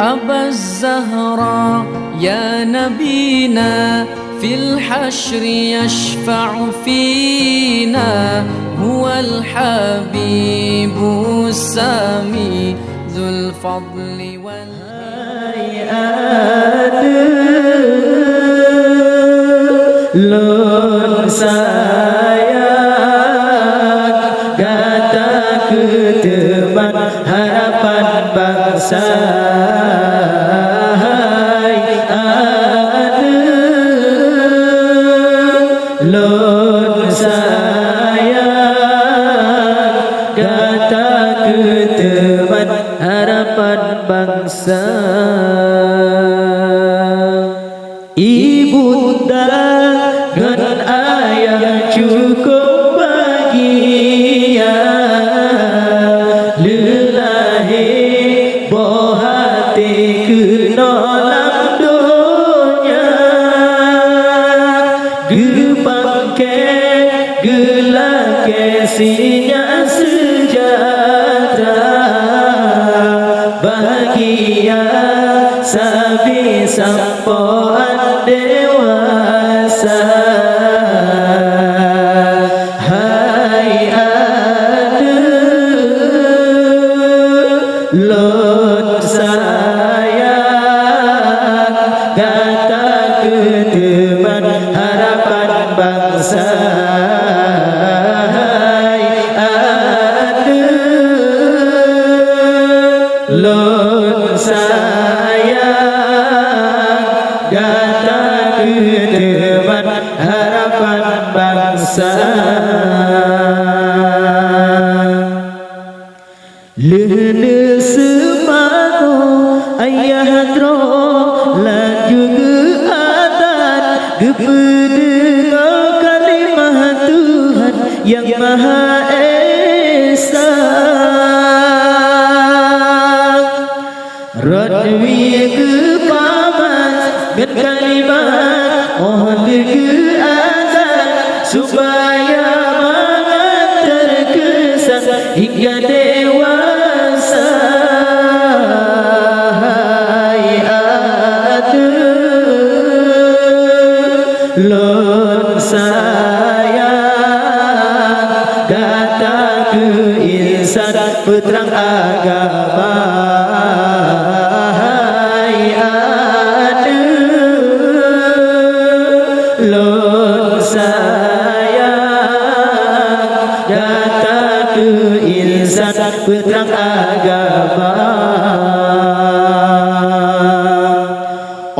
أبا الزهراء يا نبينا في الحشر يشفع فينا هو الحبيب السامي ذو الفضل والهيئات Lon sayang kata ke teman harapan bangsa. Hai ada lon sayang kata ke teman harapan bangsa. Ibunda dan ayah cukup bahagia, lelahi boh hati kenolam dunia, gepangke gelake sinya sejahtera, bahagia sabi sampoan dewasa. Hai ada lon sayang kata ke teman harapan bangsa. Hai ada lon sayang kata ke teman harapan bangsa. Lele semano ayah dro laju ke adat kepada kalimah Tuhan yang Maha Esa. Radwi ke paman dan kalimat mohon ke azan supaya mengantar kesan hingga dewasa. Hai ada lon sayang kata ke insan peterang agama. Hai ada lon sayang kata ke insan peterang agama.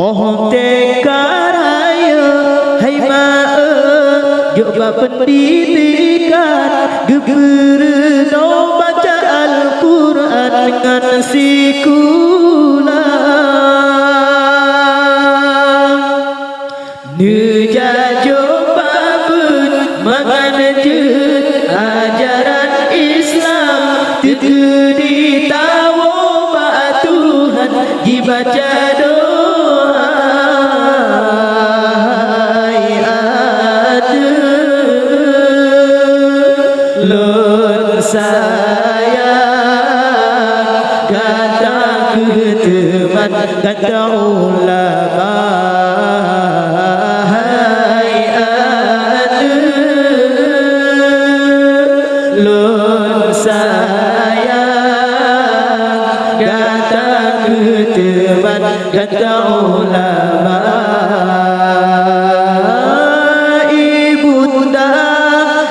Oh tekaraya hai maa coba pendidikan geberno baca Al-Quran dengan sikulah nejajo babun menganjut ajaran Islam tegedi tawo ba Tuhan dibaca doa. Hai ada lon sayang kata ke teman kata ulama. Hai ada lon sayang kata ke teman kata ulama. Ibunda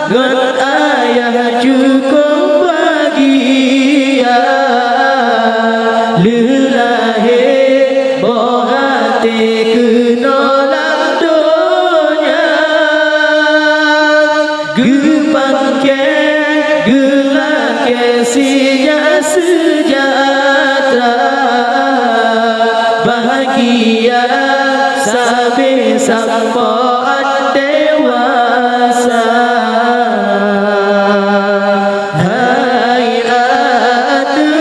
dan ayah cukup bahagia, lelahi boh hati kenolam dunia, gepangke gelake sinya sejahtera, bahagia sabi sampoan dewasa. Hai ada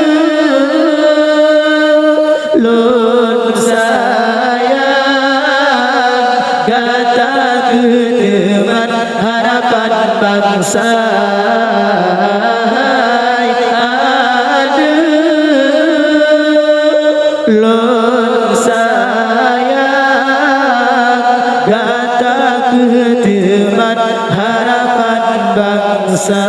lon sayang kata ke teman harapan bangsa. Hai ada lun sayang kata keteman harapan bangsa